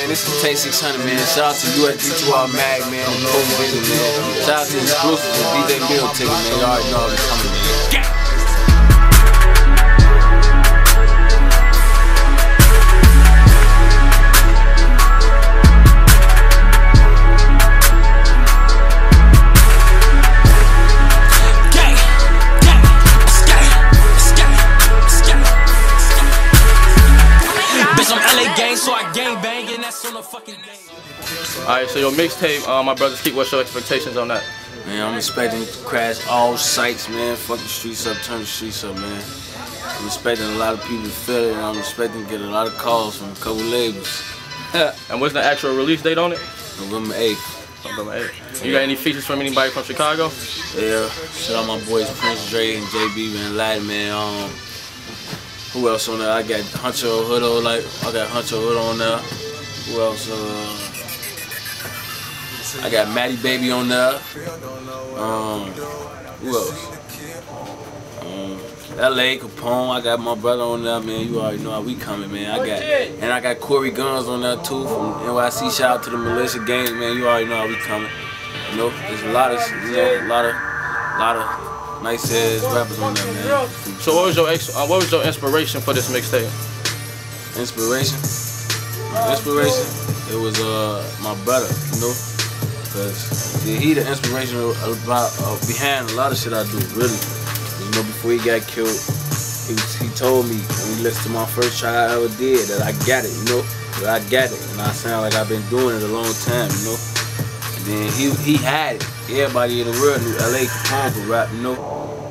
man. This is Tay 600, man. Shout out to USD2R MAG, man. Vision, man. Shout out to Exclusive to DJ Bill Ticket, man. Y'all already know I'm coming, man. So I gang bang and that's on the fucking day. Alright, so your mixtape, my brothers keep, what's your expectations on that? Man, I'm expecting to crash all sites, man. Fuck the streets up, turn the streets up, man. I'm expecting a lot of people to feel it, and I'm expecting to get a lot of calls from a couple labels. And what's the actual release date on it? November 8th. November 8th. You got any features from anybody from Chicago? Yeah, shout out my boys Prince Dre and JB, man, Latin, man. Who else on there? I got Huncho Hoodo, I got Huncho Hoodo on there. Who else? I got Maddie Baby on there. Who else? LA Capone. I got my brother on there, man. You already know how we coming, man. I got Corey Guns on there too from NYC. Shout out to the militia gang, man. You already know how we coming. You know, there's a lot of, a lot of nice ass rappers on there, man. So what was your inspiration for this mixtape? Inspiration? It was my brother, you know, cause he the inspiration behind a lot of shit I do, really. You know, before he got killed, he told me when he listened to my first track I ever did that I got it, you know, that I got it, and I sound like I've been doing it a long time, you know. And then he had it. Everybody in the world knew LA Capone could rap, you know.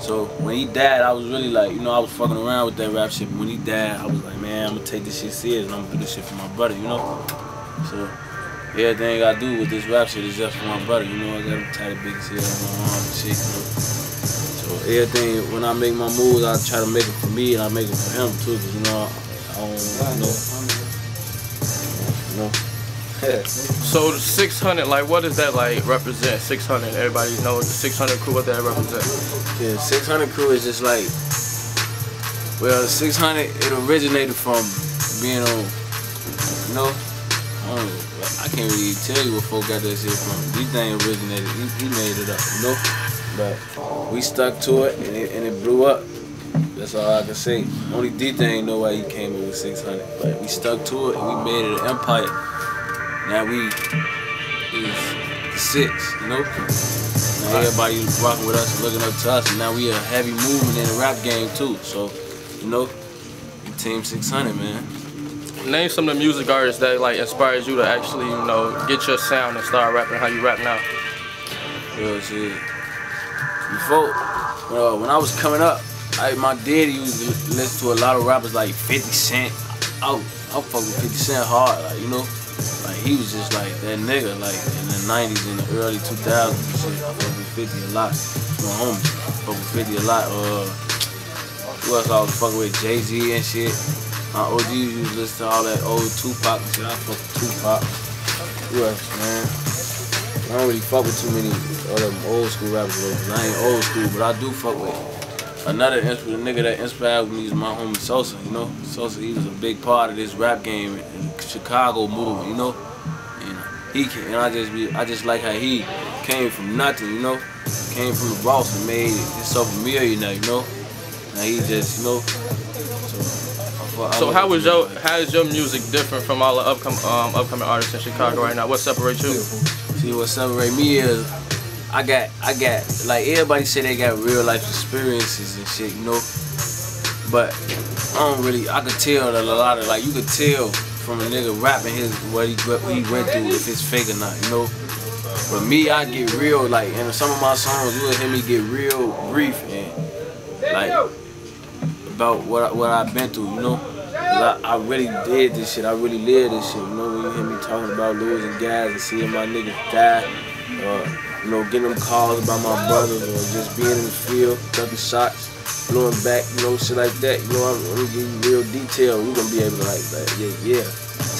So when he died, I was really like, you know, I was fucking around with that rap shit. But when he died, I was like, man, I'm gonna take this shit serious and I'm gonna do this shit for my brother, you know? So everything I do with this rap shit is just for my brother, you know? I got him tatted big as hell on my arm and shit, you know? So everything, when I make my moves, I try to make it for me and I make it for him too, cause, you know, I don't know. You know? So the 600, like, what does that like represent? 600, everybody knows the 600 crew, what that represents. Yeah, 600 crew is just like, well, 600, it originated from being on, you know, I can't really tell you where folk got that shit from. D-Thing originated, he made it up, you know? But we stuck to it and it blew up. That's all I can say. Only D-Thing know why he came in with 600, but we stuck to it and we made it an empire. Now we is the 6, you know? Now everybody rocking with us and looking up to us, and now we a heavy movement in the rap game too. So, you know, Team 600, man. Name some of the music artists that like inspires you to actually, you know, get your sound and start rapping how you rap now. Real shit. Before, when I was coming up, my daddy used to listen to a lot of rappers like 50 Cent. I fuck with 50 Cent hard, like, you know? Like, he was just like that nigga, like in the 90s and the early 2000s and shit. I fuck with 50 a lot. My homie, I fuck with 50 a lot. Who else I was fucking with? Jay-Z and shit. My OGs used to listen to all that old Tupac and shit. I fuck with Tupac. Who else, man? I don't really fuck with too many of them old school rappers though, cause I ain't old school, but I do fuck with another nigga that inspired me is my homie Sosa, you know? Sosa, he was a big part of this rap game in the Chicago movement, you know? And I just like how he came from nothing, you know? Came from the Bronx and made himself a millionaire, you know? Now he just, you know? So how is your music different from all the upcoming artists in Chicago right now? What separates you? See, what separates me is I got like everybody say they got real life experiences and shit, you know. But I could tell that a lot of, like, you could tell from a nigga rapping what he went through, if it's fake or not, you know. But me, I get real, like, in some of my songs, you will hear me get real brief and like about what I've been through, you know. Cause I really did this shit, I really lived this shit, you know. When you hear me talking about losing guys and seeing my niggas die, you know, getting them calls about my brothers, or just being in the field, ducking shots, blowing back, you know, shit like that. You know, I'm gonna give you real detail. You're gonna be able to like yeah.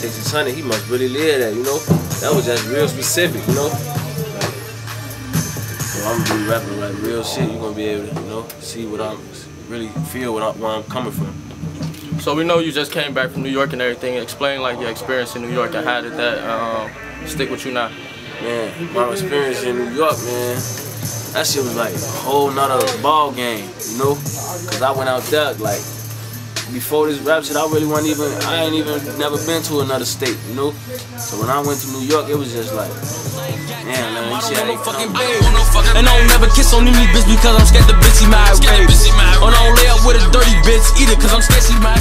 Tay 600, he must really live that, you know. That was just real specific, you know. Like, so I'm gonna be rapping like real shit. You're gonna be able to, you know, see what I'm really feel where I'm coming from. So we know you just came back from New York and everything. Explain like your experience in New York and how did that stick with you now? Man, my experience in New York, man, that shit was like a whole nother ball game, you know? Cause I went out there, like, before this rap shit, I ain't even never been to another state, you know? So when I went to New York, it was just like, damn, man, you see how they come. And I don't never kiss on any bitch because I'm scared the bitch see my rape. Or I don't lay up with a dirty bitch either cause I'm scared she my